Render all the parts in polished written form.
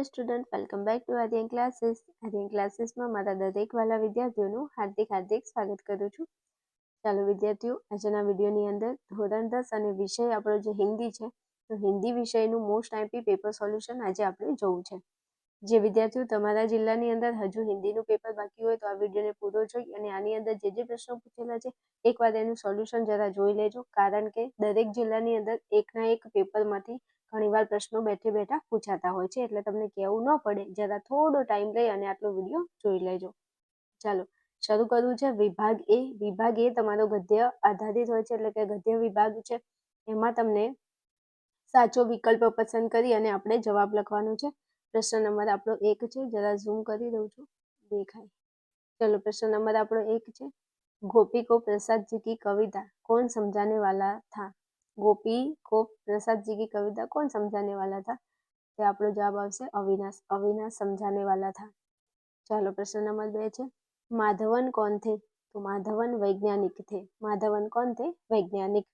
Dear student, welcome back to Aryan classes. Aryan ક્લાસીસમાં મારા દરેક વાલા વિદ્યાર્થીઓનું હાર્દિક સ્વાગત કરું છું. ચાલો વિદ્યાર્થીઓ, આજના વિડીયોની અંદર ધોરણ 10 અને વિષય આપણો જે હિન્દી છે, તો હિન્દી વિષયનું મોસ્ટ આઈપી પેપર સોલ્યુશન આજે આપણે જોવું છે. જે વિદ્યાર્થીઓ તમારા જિલ્લાની અંદર હજુ હિન્દીનું પેપર બાકી હોય તો આ વિડીયોને પૂરો જોઈ અને આની અંદર જે પ્રશ્નો પૂછેલા છે એકવાર એનું સોલ્યુશન જરા જોઈ લેજો, કારણ કે દરેક જિલ્લાની અંદર એકના એક પેપરમાંથી ઘણીવાર પ્રશ્નો બેઠે બેઠા પૂછાતા હોય છે, એટલે તમને કહેવું ન પડે, જરા થોડો ટાઈમ લઈ અને આટલો વિડીયો જોઈ લેજો. ચાલો શરૂ કરવું છે. વિભાગ એ. વિભાગ એ તમારો ગદ્ય આધારિત હોય છે, એટલે કે ગદ્ય વિભાગ છે. એમાં તમને સાચો વિકલ્પ પસંદ કરી અને આપણે જવાબ લખવાનો છે. પ્રશ્ન નંબર આપણો 1 છે, જરા ઝૂમ કરી દઉં છું, દેખાય. चलो प्रश्न नंबर આપણો 1 છે. गोपी को प्रसाद जी की कविता कौन समझाने वाला था? गोपी को प्रसाद जी की कविता कौन समझाने वाला था? तो આપણો જવાબ આવશે અવિનાશ. અવિનાશ समझाने वाला था. चलो प्रश्न नंबर 2 છે. माधवन कौन थे? तो माधवन वैज्ञानिक थे. माधवन कौन थे? वैज्ञानिक.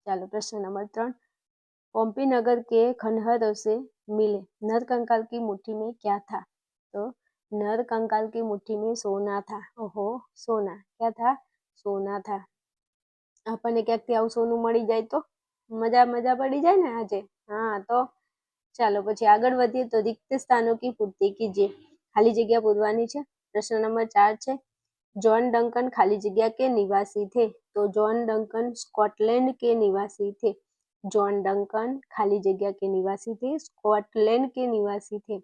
चलो प्रश्न नंबर 3. पोम्पी नगर के खंडहरों से मिले नरकंकाल की मुट्ठी में क्या था? तो नर कंकाल की मुट्ठी में सोना था. ओहो, सोना. क्या था? सोना था. આપણને ક્યાંકથી આવું સોનું મળી જાય તો મજા પડી જાય ને આજે. હા, તો ચાલો પછી આગળ વધીએ. તો रिक्त स्थानों की पूर्ति कीजिए. खाली जगह पूरવાની છે. પ્રશ્ન નંબર 4 છે. जॉन डंकन खाली जगह के निवासी थे. तो जॉन डंकन स्कॉटलैंड के निवासी थे. जॉन डंकन खाली जगह के निवासी थे, स्कॉटलैंड के निवासी थे.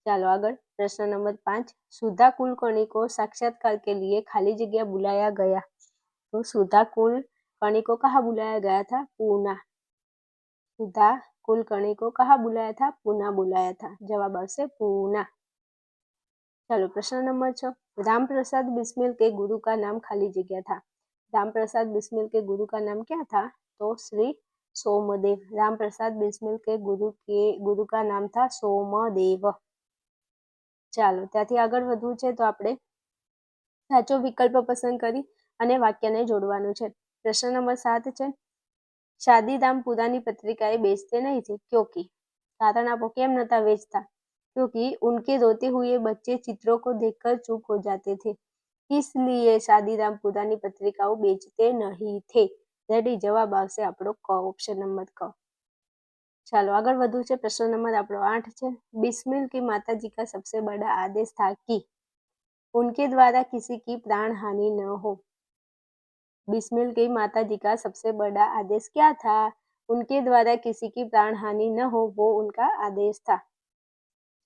चलो आगे प्रश्न नंबर 5. सुधा कुलकर्णी को साक्षात्कार के लिए खाली जगह बुलाया गया. तो सुधा कुलकर्णी को कहाँ बुलाया गया था? पूना. सुधा कुलकर्णी को कहाँ बुलाया था? पूना बुलाया था. जवाब आवશે पूना. चलो प्रश्न नंबर 6. रामप्रसाद बिस्मिल के गुरु का नाम खाली जगह था. रामप्रसाद बिस्मिल के गुरु का नाम क्या था? तो श्री सोमदेव. रामप्रसाद बिस्मिल के गुरु का नाम था सोमदेव. ચાલો ત્યાંથી આગળ વધવું છે. તો આપણે સાચો વિકલ્પ પસંદ કરી અને વાક્યને જોડવાનું છે. પ્રશ્ન નંબર 7 છે. शादीराम पुरानी पत्रिकाएं बेचते नहीं थे क्योंकि. कारण आपको केम नता बेचता? क्योंकि उनके रोते हुए बच्चे चित्रों को देखकर चुप हो जाते थे, इसलिए शादीराम पुरानी पत्रिकाओं बेचते नहीं थे. रेडी. जवाब આવશે આપણો ક, ઓપ્શન નંબર ક. चलो आगे વધુ છે. प्रश्न नंबर આપણો 8 છે. बिस्मिल की माताजी का सबसे बड़ा आदेश था कि उनके द्वारा किसी की प्राण हानि न हो. बिस्मिल की माताजी का सबसे बड़ा आदेश क्या था? उनके द्वारा किसी की प्राण हानि न हो, वो उनका आदेश था.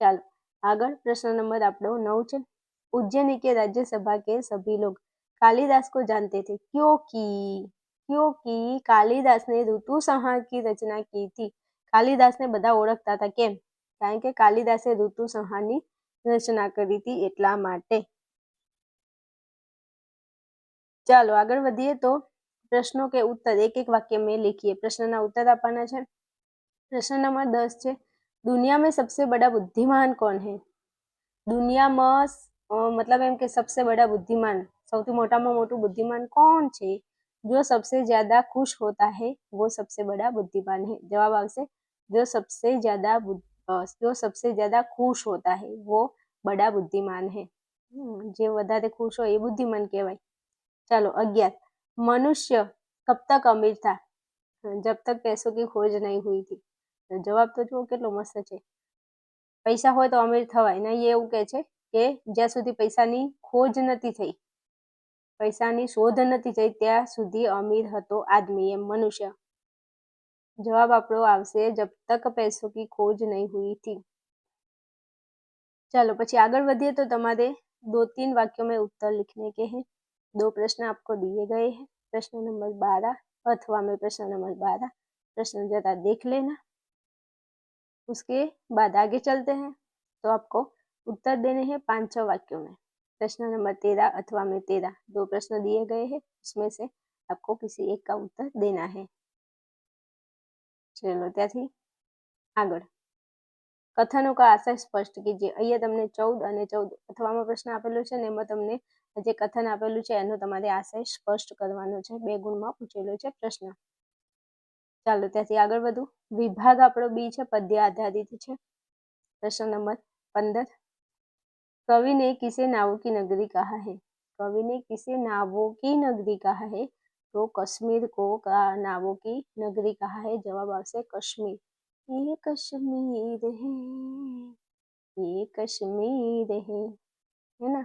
चलो आगे प्रश्न नंबर આપણો 9 છે. उज्जैन के राज्यसभा के सभी लोग कालिदास को जानते थे क्योंकि कालिदास ने ऋतु संहार की रचना की थी. કાલિદાસને બધા ઓળખતા હતા. કેમ? કારણ કે કાલિદાસે ઋતુ સંહારની રચના કરી હતી એટલા માટે. ચાલો આગળ વધીએ. તો પ્રશ્નો કે ઉત્તર એક એક वाक्य में लिखिए. પ્રશ્નના ઉત્તર આપવાના છે. પ્રશ્ન નંબર 10 છે. दुनिया में सबसे बड़ा बुद्धिमान कौन है? દુનિયામાં मतलब એમ કે सबसे बड़ा बुद्धिमान, સૌથી મોટામાં મોટું बुद्धिमान कौन છે? जो सबसे ज्यादा खुश होता है वो सबसे बड़ा बुद्धिमान है. जवाब આવશે जो सबसे ज्यादा खुश होता है वो बड़ा बुद्धिमान है. જે વધારે खुश હોય એ बुद्धिमान કહેવાય. चलो 11. मनुष्य कब तक अमीर था? जब तक पैसों की खोज नहीं हुई थी. जवाब तो જો કેટલો મસ્ત છે. પૈસા હોય તો અમીર થવાય ને, એ એવું કહે છે કે જ્યાં સુધી પૈસાની ખોજ નથી થઈ, પૈસાની શોધ નથી થઈ, ત્યાં સુધી અમીર હતો આદમી, એમ મનુષ્ય. जवाब આપણો આવશે जब तक पैसों की खोज नहीं हुई थी. चलो પછી આગળ વધીએ. તો તમારે 2-3 वाक्यों में उत्तर लिखने के हैं. 2 प्रश्न आपको दिए गए हैं. प्रश्न नंबर 12 अथवा में प्रश्न नंबर 12 प्रश्न जरा देख लेना. उसके बाद आगे चलते हैं. तो आपको उत्तर देने हैं 5-6 वाक्यों में. प्रश्न नंबर 13 अथवा में 13 2 प्रश्न दिए गए हैं, उसमें से आपको किसी एक का उत्तर देना है. चलो ત્યાંથી આગળ. કથનો કા આશય સ્પષ્ટ કીજીએ. અહીંયા તમને 14 અને 14 અથવામાં પ્રશ્ન આપેલો છે ને એમાં તમને જે કથન આપેલું છે એનો તમારે આશય સ્પષ્ટ કરવાનો છે. 2 ગુણમાં પૂછેલો છે પ્રશ્ન. ચાલો ત્યાંથી આગળ વધુ. વિભાગ આપણો બી છે, પદ્ય આધારિત છે. प्रश्न नंबर 15, कवि ने किसे नावों की नगरी कहा है? कवि ने किसे नावों की नगरी कहा है? तो कश्मीर को नावों की नगरी कहा है। जवाब आवशे कश्मीर। ये कश्मीर है, ये कश्मीर है ना।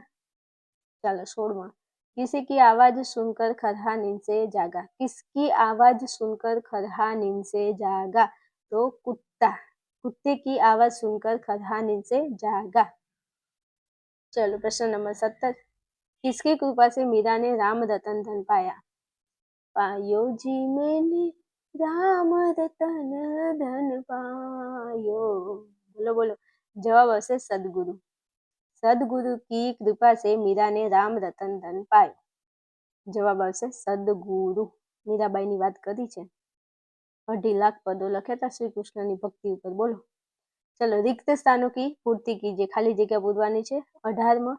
चलो 16वां, किसी की आवाज सुनकर खरहा नींद से जागा? किसकी आवाज सुनकर खरहा नींद से जागा? तो कुत्ता, कुत्ते की आवाज सुनकर खरहा नींद से जागा। चलो प्रश्न नंबर 17, किसकी कृपा से मीरा ने राम रतन धन पाया? पायो जी मैंने राम रतन धन पायो। बोलो बोलो। जवाब हશે सदगुरु। सदगुरु की कृपा से मीरा ने राम रतन धन पायो। जवाब આવશે સદગુરુ। મીરાબાઈની વાત કરી છે। 2.5 લાખ પદો લખ્યા હતા શ્રી કૃષ્ણની ભક્તિ ઉપર। બોલો। चलो रिक्त स्थानों की पूर्ति कीजिए। खाली जगह पूरवानी है। 18वां,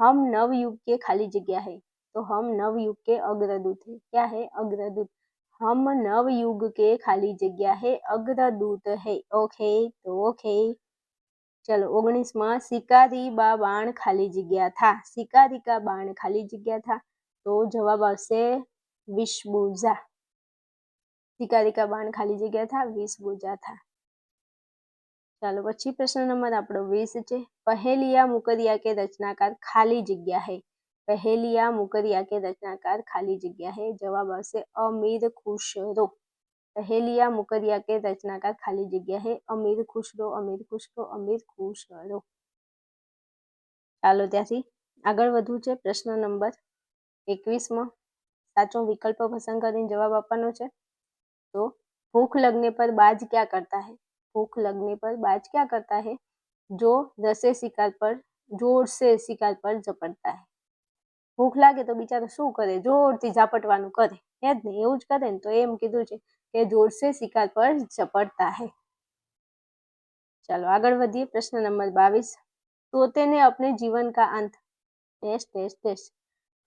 हम नवयुग के खाली जगह है। तो हम नवयुग के अग्रदूत है। क्या है? अग्रदूत। हम नवयुग के खाली जगह है, अग्रदूत है। ओके, तो ओके। चलो 19वां, शिकारी बा बाण खाली जगह था। शिकारी का बाण खाली जगह था। तो जवाब आवशे विषबूजा। शिकारी का बाण खाली जगह था, विषबूजा था। ચાલો પછી પ્રશ્ન નંબર આપણો 20 છે। પહેલિયા મુકરિયા કે રચનાકાર ખાલી જગ્યા है। પહેલિયા મુકરિયા કે રચનાકાર ખાલી જગ્યા है। જવાબ આવશે અમીર ખુશરો। પહેલિયા મુકરિયા કે રચનાકાર ખાલી જગ્યા है, અમીર ખુશરો, અમીર ખુશરો, અમીર ખુશરો। ચાલો ત્યાંથી આગળ વધવું છે। પ્રશ્ન નંબર 21માં સાચો વિકલ્પ પસંદ કરીને જવાબ આપવાનો છે। तो भूख लगने पर बाज क्या करता है? भूख लगने पर बाज क्या करता है? जो रसे शिकार पर जोर से शिकार पर झपटता है। भूख लागे तो बिचारो શું કરે? જોરથી ઝાપટવાનું કરે, હે જ ને? એવું જ કરે ને। તો એમ કીધું છે કે જોર से शिकार पर झपटता है। चलो આગળ વધીએ। प्रश्न नंबर 22, तोते ने अपने जीवन का अंत टेस्ट टेस्ट टेस्ट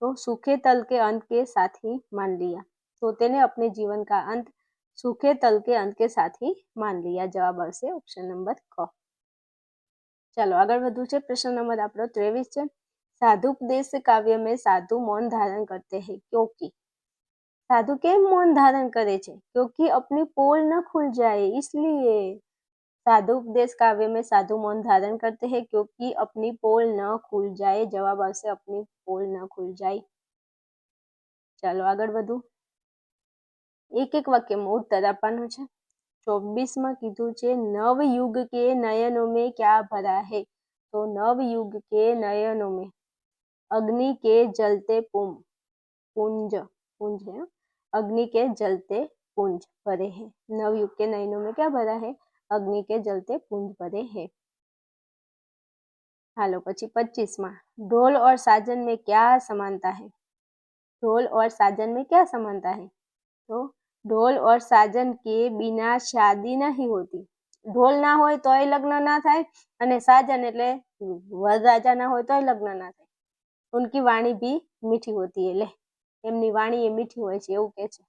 तो सूखे तल के अंत के साथ ही मान लिया। तोते ने अपने जीवन का अंत सूखे तल के अंत के साथ ही मान लिया। जवाब આવશે ऑप्शन नंबर क। चलो આગળ વધુ છે। प्रश्न नंबर આપણો 23 છે। साधुपदेश काव्य में साधु मौन धारण करते हैं क्योंकि? साधु કેમ मौन धारण करे છે? क्योंकि अपनी पोल न खुल जाए इसलिए। साधुपदेश काव्य में साधु मौन धारण करते हैं क्योंकि अपनी पोल न खुल जाए। जवाब આવશે अपनी पोल न खुल जाए। चलो આગળ વધુ। एक एक वाक्य में उत्तर આપવાનો છે। 24માં કીધું છે नवयुग के नयनों में क्या भरा है? तो नवयुग के नयनों में अग्नि के जलते पुंज पुंज है, अग्नि के जलते पुंज भरे हैं। नवयुग के नयनों में क्या भरा है? अग्नि के जलते पुंज भरे हैं। हालो પછી 25માં ढोल और साजन में क्या समानता है? ढोल और साजन में क्या समानता है? तो ढोल और साजन के बिना शादी नहीं होती। ढोल ना होय तोय लग्न ना थाय अने साजन एटले वरराजा ना होय तोय लग्न ना थाय। उनकी वाणी भी मीठी होती है। ले एमनी वाणी ए मीठी होय छे एवुं कहे छे।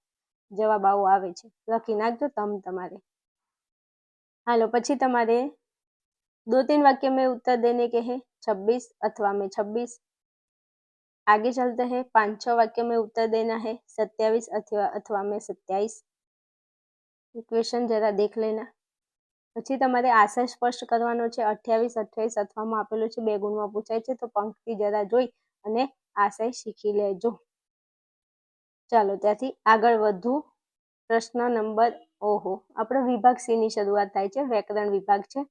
जवाब आवो आवे छे। लखी नाखजो तमारे। हालो पछी तमारे 2-3 वाक्य में उत्तर देने के हैं। 26 अथवा में 26। आगे चलते हैं। 5-6 वाक्य में उत्तर देना है। 27 अथवा में 27। इक्वेशन जरा देख लेना। પછી તમારે આશય સ્પષ્ટ કરવાનો છે। 28 28 અથવામાં આપેલું છે। 2 ગુણમાં પૂછાય છે તો પંક્તિ જરા જોઈ અને આશય શીખી લેજો। ચાલો ત્યાંથી આગળ વધુ। પ્રશ્ન નંબર આપણો વિભાગ સી ની શરૂઆત થાય છે। વ્યાકરણ વિભાગ છે।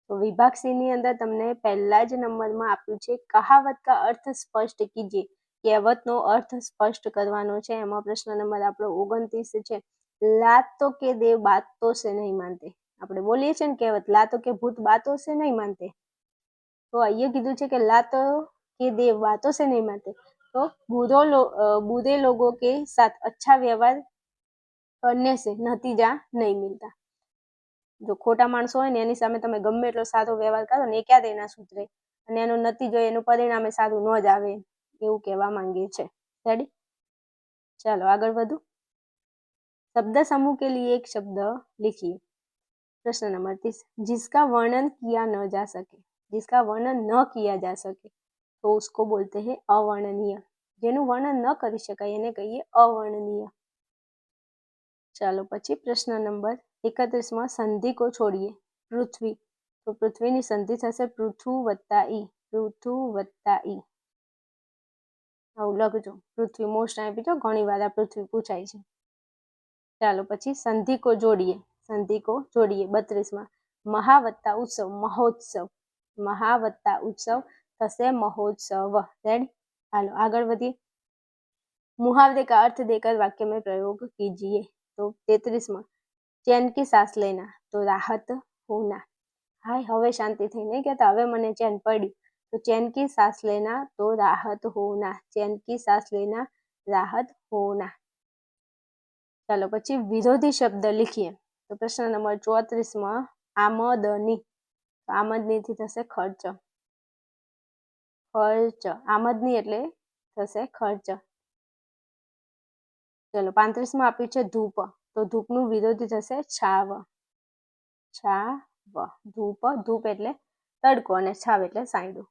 તો વિભાગ સી ની અંદર તમને પહેલા જ નંબરમાં આપ્યું છે કહાવત का अर्थ स्पष्ट कीजिए। કહેવતનો અર્થ સ્પષ્ટ કરવાનો છે। એમાં પ્રશ્ન નંબર આપણો 29 છે। लातो के देव बातों से नहीं मानते। આપણે બોલીએ છીએ ને કહેવત लातो के भूत बातों से नहीं मानते। तो અહીંયા કીધું છે કે लातो के देव बातों से नहीं मानते। तो बुरे लोगों के साथ अच्छा व्यवहार करने से नतीजा नहीं मिलता। जो खोटा माणसो હોય ને એની સામે તમે ગમે એટલો સારો વ્યવહાર કરો ને એ ક્યારેય ના સુધરે અને એનો નતીજો એનું પરિણામ સારું ન જ આવે એવું કહેવા માંગે છે। રેડી? ચાલો આગળ વધુ। शब्द समूह के लिए एक शब्द लिखिए। प्रश्न नंबर 30, जिसका वर्णन किया न जा सके, जिसका वर्णन न किया जा सके तो उसको बोलते हैं अवर्णनीय। જેનું વર્ણન ન કરી શકાય એને કહીએ અવર્ણનીય। ચાલો પછી પ્રશ્ન નંબર 31 માં સંધિ કો છોડીએ પૃથ્વી, તો પૃથ્વીની સંધિ થશે પૃથુ વત્તા ઈ, પૃથુ વત્તા ઈ। આવું લખજો, પૃથ્વી મોસ્ટ આઈપી તો ઘણી વાર આ પૃથ્વી પૂછાય છે। ચાલો પછી સંધિ કો જોડીએ, સંધિ કો જોડીએ 32 માં મહા વત્તા ઉત્સવ મહોત્સવ, મહા વત્તા ઉત્સવ થશે महोत्सव। रेडी, हालो आगे बढ़िए। मुहावरे का अर्थ देकर वाक्य में प्रयोग कीजिए, तो 33 में चैन की सांस लेना तो राहत होना। हाय हवे शांति थी नहीं कहता हवे मने चैन पड़ी, तो चैन की सांस लेना तो राहत होना, चैन की सांस लेना राहत होना। चलो पछी विरोधी शब्द लिखिए, तो प्रश्न नंबर 34 में आमदनी, तो आमदनी थी थशे खर्च, खर्च आमदनी एटले थशे खर्च। चलो 35 में आप्युं छे धूप, तो धूपनुं विरोधी थशे छाव, छाव धूप, धूप एटले तड़को अने छाव एटले छांयडुं।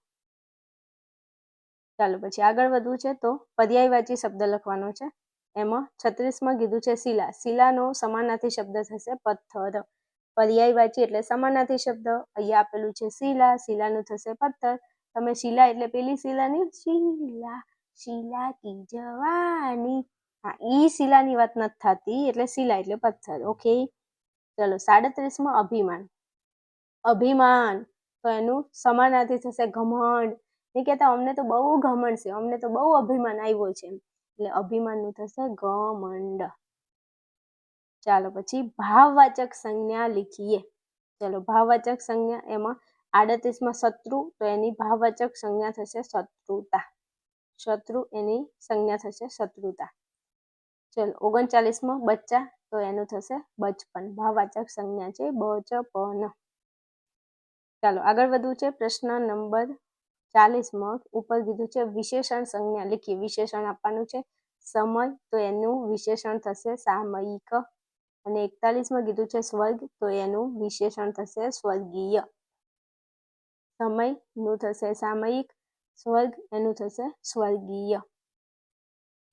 चालो पछी आगळ वधवुं छे तो पर्यायवाची शब्द लखवानो छे। एमां 36 में कीधुं छे शिला, शिलानो समानार्थी शब्द थशे पत्थर। पर्यायवाची एटले समानार्थी शब्द, अहींया आपेलुं छे शिला, शिलानुं थशे पत्थर। तमे शिला एटले पेली शिला नहीं, शिला शिला की जवानी, हाँ ई शिलानी वात नथी थती, एटले शिला एटले पत्थर। ओके। चलो 37 में अभिमान, अभिमान तो एनुं समानार्थी थशे घमंड। नहीं कहता अमने तो बहु घमंड छे, अमने तो बहु अभिमान आव्यो छे, એટલે અભિમાનનું થશે ઘમંડ। ચાલો પછી ભાવવાચક સંજ્ઞા લીખીએ। ચલો ભાવવાચક સંજ્ઞા એમાં 38 માં શત્રુ, તો એની ભાવવાચક સંજ્ઞા થશે શત્રુતા, શત્રુ એની સંજ્ઞા થશે શત્રુતા। ચલો 39 માં બચ્ચા, તો એનું થશે બચપન, ભાવવાચક સંજ્ઞા છે બચપન। ચાલો આગળ વધવું છે। પ્રશ્ન નંબર 40 માં ઉપર કીધું છે વિશેષણ સંજ્ઞા લીખી, વિશેષણ આપવાનું છે। સમય, તો એનું વિશેષણ થશે સામયિક, અને 41 માં કીધું છે સ્વર્ગ, તો એનું વિશેષણ થશે સ્વર્ગીય। સમયનું થશે સામયિક, સ્વર્ગ એનું થશે સ્વર્ગીય।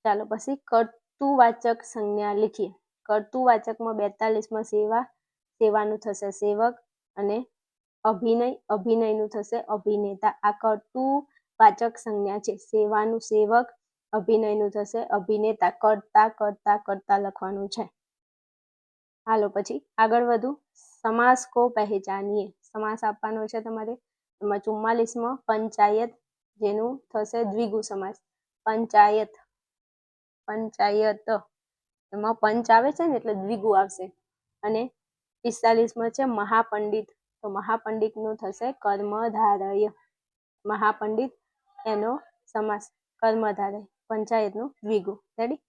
ચાલો પછી કર્તુવાચક સંજ્ઞા લીખીએ। કર્તુવાચકમાં 42 માં સેવા, સેવાનું થશે સેવક, અને અભિનય, અભિનયનું થશે અભિનેતા। આ કર્તુવાચક સંજ્ઞા છે, સેવાનું સેવક, અભિનયનું થશે અભિનેતા। કરતા કરતા કરતા લખવાનું છે। હાલો પછી આગળ વધુ। સમાસ કો પહેચાનીએ, સમાસ આપવાનો છે તમારે। એમાં 44 માં પંચાયત, જેનું થશે દ્વિગુ સમાસ, પંચાયત, પંચાયત એમાં પંચ આવે છે ને એટલે દ્વિગુ આવશે। અને 45 માં છે મહાપંડિત, તો મહાપંડિતનું થશે કર્મધારય, મહાપંડિત એનો સમાસ કર્મધારય, પંચાયતનું દ્વિગુ। રેડી,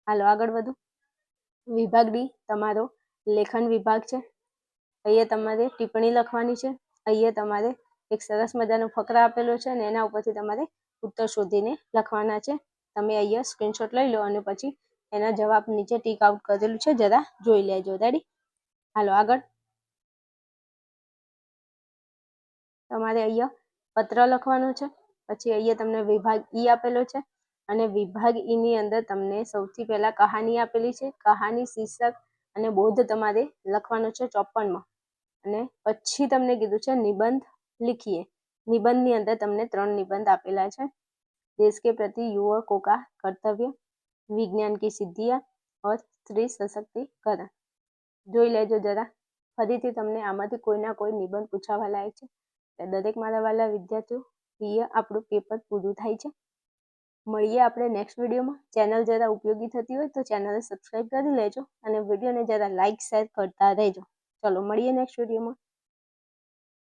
હાલો આગળ વધુ। વિભાગ ડી તમારો લેખન વિભાગ છે। અહીંયા તમારે ટિપ્પણી લખવાની છે। અહીંયા તમારે એક સરસ મજાનો ફકરા આપેલો છે અને એના ઉપરથી તમારે ઉત્તર શોધીને લખવાના છે। તમે અહીંયા સ્ક્રીનશોટ લઈ લો અને પછી એના જવાબ નીચે ટીક આઉટ કરેલું છે, જરા જોઈ લેજો। રેડી, હાલો આગળ। તમારે અહીંયા પત્ર લખવાનો છે, પછી અહીંયા તમને વિભાગ ઈ આપેલો છે, અને વિભાગ ઈ ની અંદર તમને સૌથી પહેલા કહાની આપેલી છે। કહાની શીર્ષક અને બોધ તમારે લખવાનો છે 54 માં, અને પછી તમને કીધું છે નિબંધ लिखिए। निबंधની અંદર તમને 3 निबंध આપેલા છે। देश के प्रति युवकों का कर्तव्य, विज्ञान की सिद्धियां और स्त्री सशक्तिकरण। જોઈ લેજો જરા, ફરીથી તમને આમાંથી કોઈના કોઈ નિબંધ પૂછાવા લાયક છે। દરેક મારા વાલા વિદ્યાર્થીઓ, અહીંયા આપણું પેપર પૂરું થાય છે। મળીએ આપણે નેક્સ્ટ વિડીયોમાં। ચેનલ જરા ઉપયોગી થતી હોય તો ચેનલને સબસ્ક્રાઈબ કરી લેજો અને વિડીયોને જરા લાઇક શેર કરતા રહેજો। ચલો મળીએ નેક્સ્ટ વિડીયોમાં।